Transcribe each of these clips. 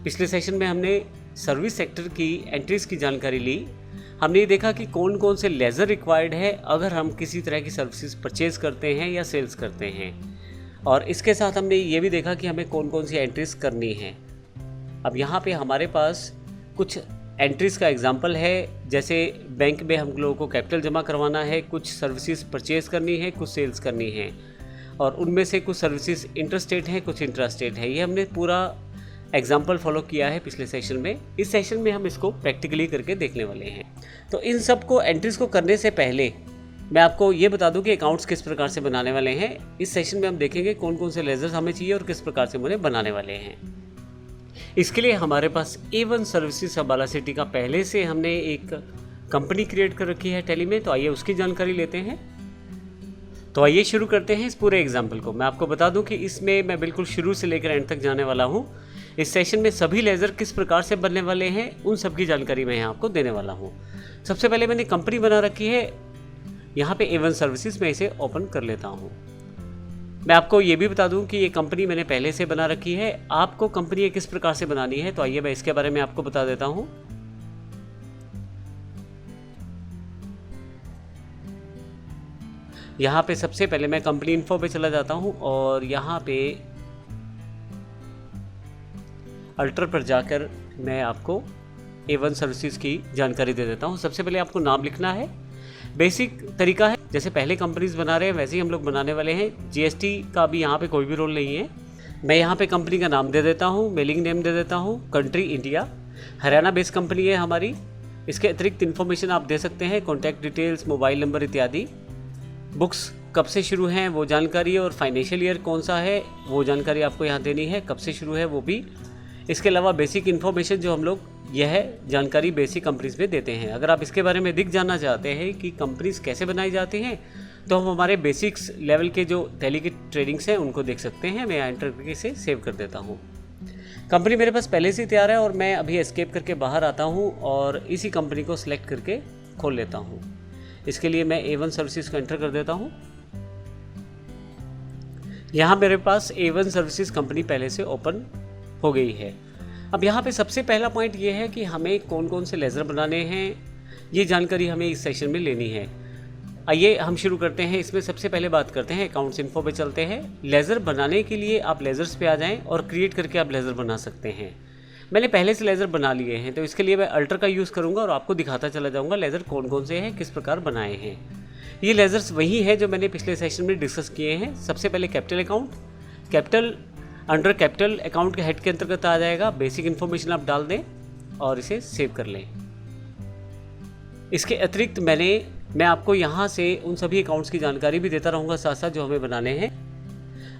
पिछले सेशन में हमने सर्विस सेक्टर की एंट्रीज की जानकारी ली। हमने ये देखा कि कौन कौन से लेज़र रिक्वायर्ड है अगर हम किसी तरह की सर्विसेज परचेज़ करते हैं या सेल्स करते हैं, और इसके साथ हमने ये भी देखा कि हमें कौन कौन सी एंट्रीज करनी है। अब यहाँ पे हमारे पास कुछ एंट्रीज़ का एग्जांपल है, जैसे बैंक में हम लोगों को कैपिटल जमा करवाना है, कुछ सर्विसेज परचेज़ करनी है, कुछ सेल्स करनी है, और उनमें से कुछ सर्विसेज इंटरस्टेट हैं, कुछ इंट्रास्टेट है। ये हमने पूरा एग्जाम्पल फॉलो किया है पिछले सेशन में। इस सेशन में हम इसको प्रैक्टिकली करके देखने वाले हैं। तो इन सब को एंट्रीज़ को करने से पहले मैं आपको ये बता दूं कि अकाउंट्स किस प्रकार से बनाने वाले हैं। इस सेशन में हम देखेंगे कौन कौन से लेजर्स हमें चाहिए और किस प्रकार से हम उन्हें बनाने वाले हैं। इसके लिए हमारे पास A1 सर्विसेज हवाला सिटी का पहले से हमने एक कंपनी क्रिएट कर रखी है टैली में, तो आइए उसकी जानकारी लेते हैं। तो आइए शुरू करते हैं इस पूरे एग्जाम्पल को। मैं आपको बता दूं कि इसमें मैं बिल्कुल शुरू से लेकर एंड तक जाने वाला हूं। इस सेशन में सभी लेज़र किस प्रकार से बनने वाले हैं उन सब की जानकारी मैं यहाँ आपको देने वाला हूँ। सबसे पहले मैंने कंपनी बना रखी है यहाँ पे A1 सर्विसेज, मैं इसे ओपन कर लेता हूँ। मैं आपको ये भी बता दूँ कि ये कंपनी मैंने पहले से बना रखी है। आपको कंपनी किस प्रकार से बनानी है, तो आइए मैं इसके बारे में आपको बता देता हूँ। यहाँ पे सबसे पहले मैं कंपनी इन्फो पे चला जाता हूँ और यहाँ पे अल्टर पर जाकर मैं आपको A1 सर्विसेज की जानकारी दे देता हूँ। सबसे पहले आपको नाम लिखना है। बेसिक तरीका है, जैसे पहले कंपनीज बना रहे हैं वैसे ही हम लोग बनाने वाले हैं। GST का भी यहाँ पे कोई भी रोल नहीं है। मैं यहाँ पे कंपनी का नाम दे देता हूँ, मेलिंग नेम दे देता हूँ, country India, Haryana based company है हमारी। इसके अतिरिक्त इन्फॉर्मेशन आप दे सकते हैं, कॉन्टैक्ट डिटेल्स, मोबाइल नंबर इत्यादि। बुक्स कब से शुरू हैं वो जानकारी, और फाइनेंशियल ईयर कौन सा है वो जानकारी आपको यहाँ देनी है, कब से शुरू है वो भी। इसके अलावा बेसिक इन्फॉर्मेशन जो हम लोग यह जानकारी बेसिक कंपनीज में देते हैं। अगर आप इसके बारे में अधिक जानना चाहते हैं कि कंपनीज कैसे बनाई जाती हैं, तो हम हमारे बेसिक्स लेवल के जो टैली के ट्रेडिंग्स हैं उनको देख सकते हैं। मैं एंटर करके इसे सेव कर देता हूँ। कंपनी मेरे पास पहले से तैयार है और मैं अभी एस्केप करके बाहर आता हूँ और इसी कंपनी को सिलेक्ट करके खोल लेता हूँ। इसके लिए मैं A1 सर्विसेज को एंटर कर देता हूँ। यहाँ मेरे पास A1 सर्विसेज कंपनी पहले से ओपन हो गई है। अब यहाँ पे सबसे पहला पॉइंट ये है कि हमें कौन कौन से लेज़र बनाने हैं, ये जानकारी हमें इस सेशन में लेनी है। आइए हम शुरू करते हैं। इसमें सबसे पहले बात करते हैं अकाउंट्स इन्फो पे चलते हैं। लेज़र बनाने के लिए आप लेज़र्स पे आ जाएं और क्रिएट करके आप लेज़र बना सकते हैं। मैंने पहले से लेज़र बना लिए हैं, तो इसके लिए मैं अल्टर का यूज़ करूँगा और आपको दिखाता चला जाऊँगा लेज़र कौन कौन से हैं, किस प्रकार बनाए हैं। ये लेज़र्स वही हैं जो मैंने पिछले सेशन में डिस्कस किए हैं। सबसे पहले capital account, capital under capital account के हेड के अंतर्गत आ जाएगा। बेसिक इन्फॉर्मेशन आप डाल दें और इसे सेव कर लें। इसके अतिरिक्त मैं आपको यहाँ से उन सभी अकाउंट्स की जानकारी भी देता रहूँगा साथ साथ जो हमें बनाने हैं।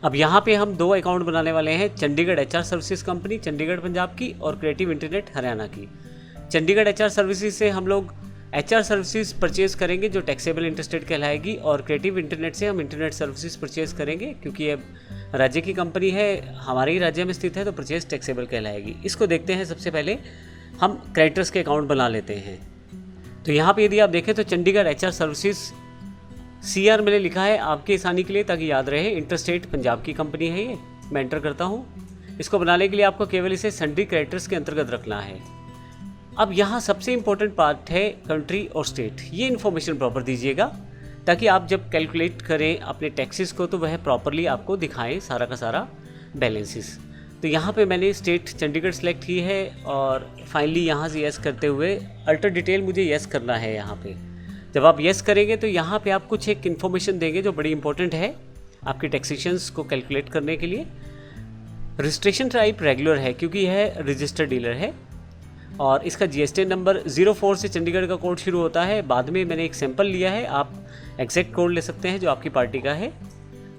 अब यहाँ पे हम 2 अकाउंट बनाने वाले हैं, Chandigarh HR services company Chandigarh Punjab की और क्रिएटिव इंटरनेट हरियाणा की। चंडीगढ़ HR सर्विसेज से हम लोग HR सर्विसेज परचेज़ करेंगे जो टैक्सेबल इंटरस्टेट कहलाएगी, और क्रिएटिव इंटरनेट से हम इंटरनेट सर्विसेज परचेज़ करेंगे क्योंकि ये राज्य की कंपनी है, हमारे ही राज्य में स्थित है, तो परचेज टैक्सेबल कहलाएगी। इसको देखते हैं। सबसे पहले हम क्रेडिटर्स के अकाउंट बना लेते हैं। तो यहाँ पे यदि आप देखें तो चंडीगढ़ HR सर्विसेज CR मैंने लिखा है आपकी आसानी के लिए ताकि याद रहे। इंटरस्टेट पंजाब की कंपनी है ये। मैं एंटर करता हूँ। इसको बनाने के लिए आपको केवल इसे सन्ड्री क्रेडिटर्स के अंतर्गत रखना है। अब यहाँ सबसे इम्पोर्टेंट पार्ट है कंट्री और स्टेट। ये इन्फॉर्मेशन प्रॉपर दीजिएगा ताकि आप जब कैलकुलेट करें अपने टैक्सेस को तो वह प्रॉपरली आपको दिखाएं सारा का सारा बैलेंसेस। तो यहाँ पे मैंने स्टेट चंडीगढ़ सेलेक्ट की है और फाइनली यहाँ से यस करते हुए अल्टर डिटेल मुझे यस करना है। यहाँ पे जब आप यस करेंगे तो यहाँ पे आप कुछ एक इन्फॉर्मेशन देंगे जो बड़ी इंपॉर्टेंट है आपके टैक्सेशंस को कैलकुलेट करने के लिए। रजिस्ट्रेशन टाइप रेगुलर है क्योंकि यह रजिस्टर्ड डीलर है, और इसका GST नंबर 04 से चंडीगढ़ का कोड शुरू होता है। बाद में मैंने एक सैंपल लिया है, आप एग्जैक्ट कोड ले सकते हैं जो आपकी पार्टी का है।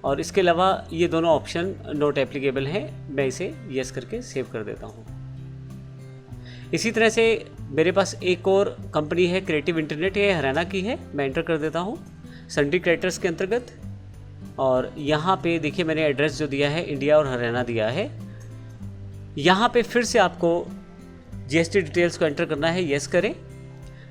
और इसके अलावा ये दोनों ऑप्शन नॉट एप्लीकेबल हैं। मैं इसे यस करके सेव कर देता हूँ। इसी तरह से मेरे पास एक और कंपनी है क्रिएटिव इंटरनेट, ये हरियाणा की है। मैं एंटर कर देता हूँ सन्ड्री क्रेडिटर्स के अंतर्गत, और यहाँ पे देखिए मैंने एड्रेस जो दिया है इंडिया और हरियाणा दिया है। यहाँ पे फिर से आपको GST डिटेल्स को एंटर करना है, यस करें।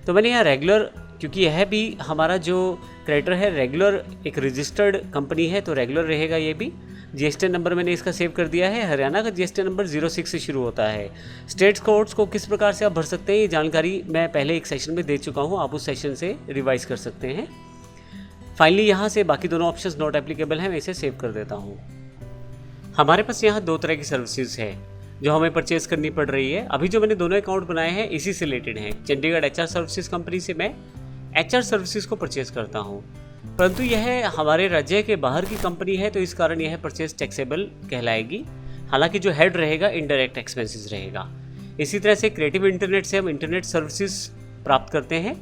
तो मैंने यहाँ रेगुलर, क्योंकि यह भी हमारा जो क्रेडिटर है रेगुलर एक रजिस्टर्ड कंपनी है तो रेगुलर रहेगा ये भी। जीएसटी नंबर मैंने इसका सेव कर दिया है। हरियाणा का जीएसटी नंबर 06 से शुरू होता है। स्टेट कोड्स को किस प्रकार से आप भर सकते हैं ये जानकारी मैं पहले एक सेशन में दे चुका हूँ, आप उस सेशन से रिवाइज कर सकते हैं। फाइनली यहाँ से बाकी दोनों ऑप्शंस नॉट एप्लीकेबल हैं, मैं इसे सेव कर देता हूँ। हमारे पास यहाँ दो तरह की सर्विसेज है जो हमें परचेज करनी पड़ रही है। अभी जो मैंने दोनों अकाउंट बनाए हैं इसी से रिलेटेड हैं। चंडीगढ़ एचआर सर्विसेज कंपनी से मैं एचआर सर्विसेज को परचेज करता हूँ, परंतु यह हमारे राज्य के बाहर की कंपनी है तो इस कारण यह परचेज टैक्सेबल कहलाएगी। हालांकि जो हेड रहेगा इनडायरेक्ट एक्सपेंसेस रहेगा। इसी तरह से क्रिएटिव इंटरनेट से हम इंटरनेट सर्विसेज प्राप्त करते हैं,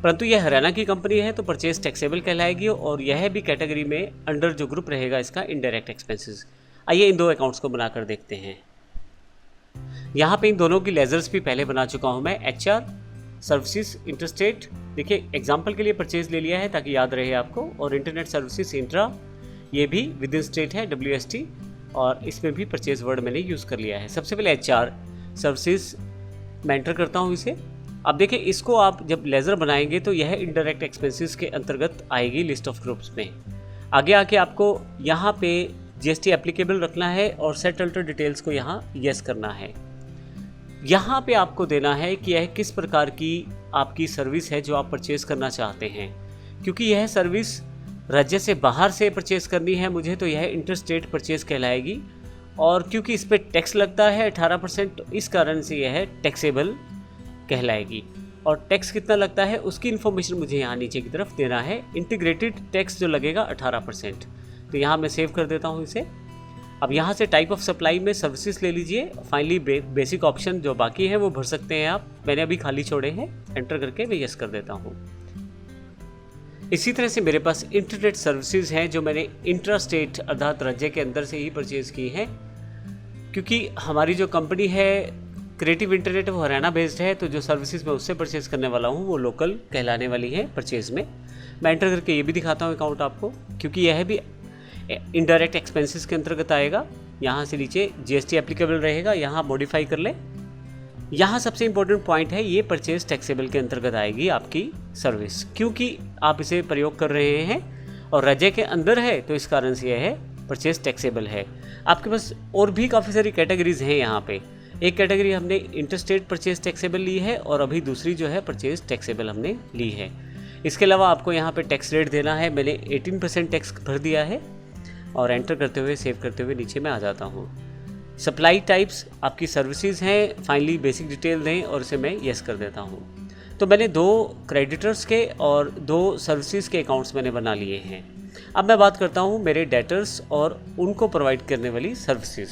परंतु यह हरियाणा की कंपनी है तो परचेज टैक्सेबल कहलाएगी और यह भी कैटेगरी में अंडर जो ग्रुप रहेगा इसका इनडायरेक्ट एक्सपेंसेस। आइए इन दो अकाउंट्स को बनाकर देखते हैं। यहाँ पे इन दोनों की लेजर्स भी पहले बना चुका हूँ मैं। एचआर सर्विसेज इंटरस्टेट, देखिए एग्जांपल के लिए परचेज ले लिया है ताकि याद रहे आपको। और इंटरनेट सर्विसेज इंट्रा, ये भी विद इन स्टेट है WST, और इसमें भी परचेज वर्ड मैंने यूज़ कर लिया है। सबसे पहले एचआर सर्विसेज मैं एंटर करता हूँ इसे। अब देखिए इसको आप जब लेजर बनाएंगे तो यह इनडायरेक्ट एक्सपेंसेस के अंतर्गत आएगी लिस्ट ऑफ ग्रुप्स में। आगे आके आपको यहाँ पे GST एप्लीकेबल रखना है और सेट अल्टर डिटेल्स को यहाँ यस करना है। यहाँ पे आपको देना है कि यह किस प्रकार की आपकी सर्विस है जो आप परचेज करना चाहते हैं। क्योंकि यह सर्विस राज्य से बाहर से परचेज करनी है मुझे तो यह इंटर स्टेट परचेज कहलाएगी, और क्योंकि इस पर टैक्स लगता है 18%, इस कारण से यह टैक्सेबल कहलाएगी। और टैक्स कितना लगता है उसकी इन्फॉर्मेशन मुझे यहाँ नीचे की तरफ देना है। इंटीग्रेटेड टैक्स जो लगेगा 18%, तो यहाँ मैं सेव कर देता हूँ इसे। अब यहाँ से टाइप ऑफ सप्लाई में सर्विसेज ले लीजिए। फाइनली बेसिक ऑप्शन जो बाकी है वो भर सकते हैं आप, मैंने अभी खाली छोड़े हैं। एंटर करके मैं यस कर देता हूँ। इसी तरह से मेरे पास इंटरनेट सर्विसेज हैं जो मैंने इंट्रा स्टेट अर्थात राज्य के अंदर से ही परचेज की हैं। क्योंकि हमारी जो कंपनी है क्रिएटिव इंटरनेट वो हरियाणा बेस्ड है, तो जो सर्विसेज मैं उससे परचेज करने वाला हूँ वो लोकल कहलाने वाली है परचेज में। मैं एंटर करके ये भी दिखाता हूँ अकाउंट आपको, क्योंकि यह भी इनडायरेक्ट एक्सपेंसेस के अंतर्गत आएगा। यहाँ से नीचे GST एप्लीकेबल रहेगा, यहाँ मॉडिफाई कर ले। यहाँ सबसे इंपॉर्टेंट पॉइंट है ये परचेज टैक्सेबल के अंतर्गत आएगी आपकी सर्विस, क्योंकि आप इसे प्रयोग कर रहे हैं और राज्य के अंदर है तो इस कारण से यह है परचेज टैक्सेबल है। आपके पास और भी काफ़ी सारी कैटेगरीज हैं। यहाँ पे एक कैटेगरी हमने इंटरस्टेट परचेज टैक्सेबल ली है और अभी दूसरी जो है परचेज टैक्सेबल हमने ली है। इसके अलावा आपको यहाँ पे टैक्स रेट देना है, मैंने 18% टैक्स भर दिया है और एंटर करते हुए सेव करते हुए नीचे मैं आ जाता हूँ। सप्लाई टाइप्स आपकी सर्विसेज हैं, फाइनली बेसिक डिटेल दें और इसे मैं यस कर देता हूँ। तो मैंने 2 क्रेडिटर्स के और 2 सर्विसेज के अकाउंट्स मैंने बना लिए हैं। अब मैं बात करता हूँ मेरे डेटर्स और उनको प्रोवाइड करने वाली सर्विसेज।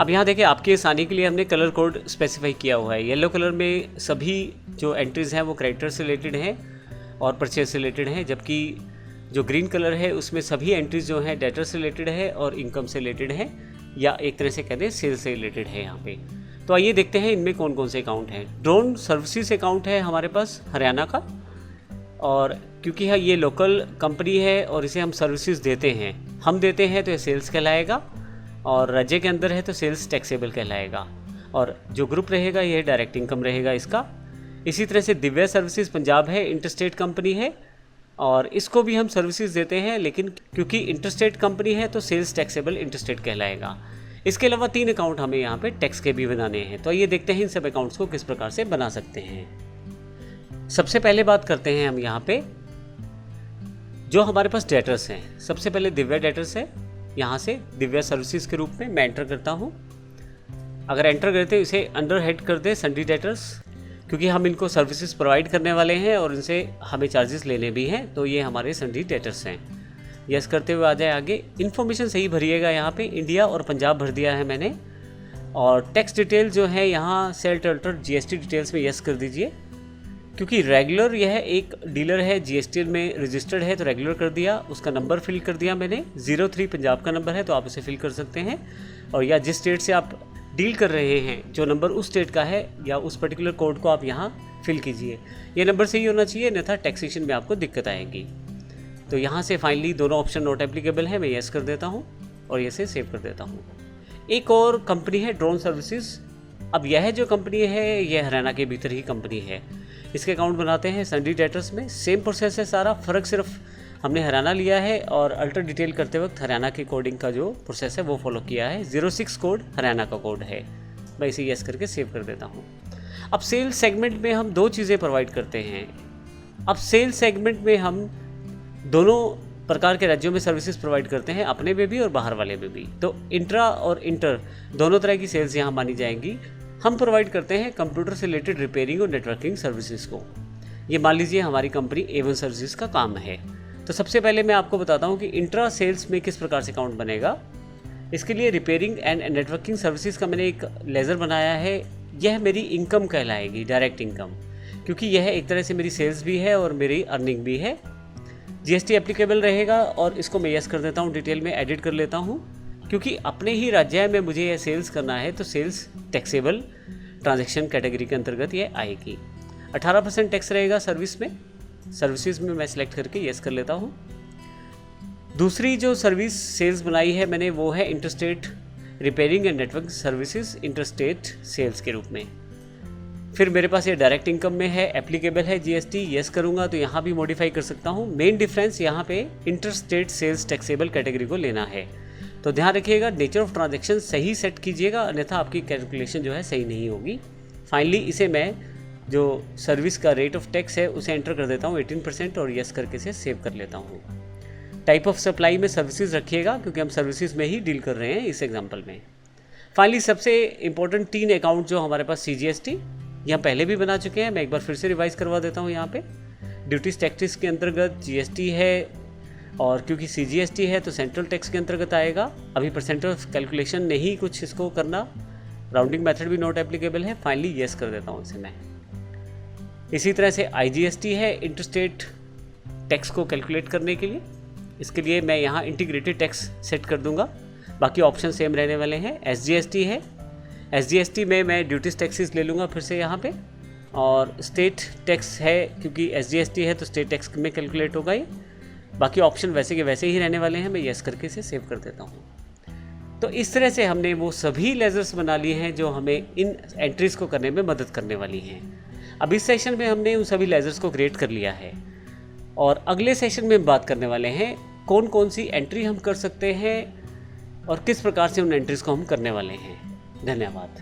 अब यहाँ देखिए आपकी आसानी के लिए हमने कलर कोड स्पेसिफाई किया हुआ है। येलो कलर में सभी जो एंट्रीज़ हैं वो क्रेडिटर से रिलेटेड हैं और परचेज से रिलेटेड हैं, जबकि जो ग्रीन कलर है उसमें सभी एंट्रीज जो हैं डेटर से रिलेटेड है और इनकम से रिलेटेड है, या एक तरह से कहते हैं सेल से रिलेटेड है यहाँ पे। तो आइए देखते हैं इनमें कौन कौन से अकाउंट हैं। ड्रोन सर्विसेज अकाउंट है हमारे पास हरियाणा का, और क्योंकि ये लोकल कंपनी है और इसे हम सर्विसेज देते हैं, हम देते हैं तो ये सेल्स कहलाएगा, और राज्य के अंदर है तो सेल्स टैक्सेबल कहलाएगा, और जो ग्रुप रहेगा ये डायरेक्ट इनकम रहेगा इसका। इसी तरह से दिव्या सर्विसेज पंजाब है, इंटरस्टेट कंपनी है और इसको भी हम सर्विसेज देते हैं, लेकिन क्योंकि इंटरस्टेट कंपनी है तो सेल्स टैक्सेबल इंटरस्टेट कहलाएगा। इसके अलावा 3 अकाउंट हमें यहाँ पे टैक्स के भी बनाने हैं, तो ये देखते हैं इन सब अकाउंट्स को किस प्रकार से बना सकते हैं। सबसे पहले बात करते हैं हम यहाँ पे जो हमारे पास डेटर्स हैं। सबसे पहले दिव्या डेटर्स है, यहाँ से दिव्या सर्विसेज के रूप में मैं एंटर करता हूँ। अगर एंटर करते इसे अंडर हेड कर दे सन्डी डेटर्स, क्योंकि हम इनको सर्विसेज प्रोवाइड करने वाले हैं और इनसे हमें चार्जेस लेने भी हैं, तो ये हमारे सन्डी डेटर्स हैं। यस करते हुए आ जाए आगे। इन्फॉर्मेशन सही भरिएगा, यहाँ पे इंडिया और पंजाब भर दिया है मैंने, और टैक्स डिटेल जो है यहाँ सेल अल्टर GST डिटेल्स में यस कर दीजिए। क्योंकि रेगुलर यह एक डीलर है, GST में रजिस्टर्ड है तो रेगुलर कर दिया। उसका नंबर फिल कर दिया मैंने, 03 पंजाब का नंबर है तो आप उसे फिल कर सकते हैं, और या जिस स्टेट से आप डील कर रहे हैं जो नंबर उस स्टेट का है या उस पर्टिकुलर कोड को आप यहाँ फिल कीजिए। ये नंबर सही होना चाहिए, अन्यथा टैक्सेशन में आपको दिक्कत आएगी। तो यहाँ से फाइनली दोनों ऑप्शन नॉट एप्लीकेबल है, मैं यस कर देता हूँ और ये से सेव कर देता हूँ। एक और कंपनी है ड्रोन सर्विसेज। अब यह जो कंपनी है यह हरियाणा के भीतर ही कंपनी है। इसके अकाउंट बनाते हैं सन्डी डेटर्स में, सेम प्रोसेस है सारा, फ़र्क सिर्फ हमने हरियाणा लिया है और अल्टर डिटेल करते वक्त हरियाणा की कोडिंग का जो प्रोसेस है वो फॉलो किया है। 06 कोड हरियाणा का कोड है। मैं इसे यस करके सेव कर देता हूँ। अब सेल्स सेगमेंट में हम दो चीज़ें प्रोवाइड करते हैं। अब सेल्स सेगमेंट में हम दोनों प्रकार के राज्यों में सर्विसेज प्रोवाइड करते हैं, अपने में भी और बाहर वाले में भी। तो इंट्रा और इंटर दोनों तरह की सेल्स यहाँ मानी जाएंगी। हम प्रोवाइड करते हैं कंप्यूटर से रिलेटेड रिपेयरिंग और नेटवर्किंग सर्विसेज को। ये मान लीजिए हमारी कंपनी A1 सर्विसेज का काम है। तो सबसे पहले मैं आपको बताता हूँ कि इंट्रा सेल्स में किस प्रकार से अकाउंट बनेगा। इसके लिए रिपेयरिंग एंड नेटवर्किंग सर्विसेज का मैंने एक लेजर बनाया है। यह मेरी इनकम कहलाएगी, डायरेक्ट इनकम, क्योंकि यह एक तरह से मेरी सेल्स भी है और मेरी अर्निंग भी है। GST एप्लीकेबल रहेगा और इसको मैं यस कर देता हूँ, डिटेल में एडिट कर लेता हूँ, क्योंकि अपने ही राज्य में मुझे यह सेल्स करना है। तो सेल्स टैक्सेबल ट्रांजैक्शन कैटेगरी के अंतर्गत ये आएगी। 18% टैक्स रहेगा सर्विसेज में मैं सिलेक्ट करके यस कर लेता हूँ। दूसरी जो सर्विस सेल्स बनाई है मैंने वो है interstate repairing and network services, interstate sales के रूप में। फिर मेरे पास ये डायरेक्ट इनकम में है, एप्लीकेबल है GST, यस करूँगा तो यहाँ भी मॉडिफाई कर सकता हूँ। मेन डिफरेंस यहाँ पे इंटरस्टेट सेल्स टैक्सेबल कैटेगरी को लेना है। तो ध्यान रखिएगा, नेचर ऑफ ट्रांजैक्शन सही सेट कीजिएगा, अन्यथा आपकी कैलकुलेशन जो है सही नहीं होगी। फाइनली इसे मैं जो सर्विस का रेट ऑफ टैक्स है उसे एंटर कर देता हूँ 18% और यस करके इसे सेव कर लेता हूँ। टाइप ऑफ सप्लाई में सर्विसेज रखिएगा, क्योंकि हम सर्विसेज में ही डील कर रहे हैं इस एग्जांपल में। फाइनली सबसे इंपॉर्टेंट 3 अकाउंट जो हमारे पास CGST यहाँ पहले भी बना चुके हैं, मैं एक बार फिर से रिवाइज करवा देता हूँ। यहाँ पे ड्यूटीज टैक्सेस के अंतर्गत GST है, और क्योंकि CGST है तो सेंट्रल टैक्स के अंतर्गत आएगा। अभी परसेंट ऑफ कैलकुलेशन नहीं कुछ इसको करना, राउंडिंग मेथड भी नॉट एप्लीकेबल है। फाइनली यस कर देता हूँ इसे मैं। इसी तरह से IGST है, इंटरस्टेट टैक्स को कैलकुलेट करने के लिए। इसके लिए मैं यहाँ इंटीग्रेटेड टैक्स सेट कर दूंगा, बाकी ऑप्शन सेम रहने वाले हैं। SGST है, SGST में मैं ड्यूटीज टैक्सेस ले लूँगा फिर से यहाँ पे, और स्टेट टैक्स है क्योंकि SGST है तो स्टेट टैक्स में कैलकुलेट होगा ये। बाकी ऑप्शन वैसे के वैसे ही रहने वाले हैं। मैं यस करके इसे सेव कर देता हूँ। तो इस तरह से हमने वो सभी लेजर्स बना लिए हैं जो हमें इन एंट्रीज़ को करने में मदद करने वाली हैं। अब इस सेशन में हमने उन सभी लेजर्स को क्रिएट कर लिया है, और अगले सेशन में बात करने वाले हैं कौन कौन सी एंट्री हम कर सकते हैं और किस प्रकार से उन एंट्रीज़ को हम करने वाले हैं। धन्यवाद।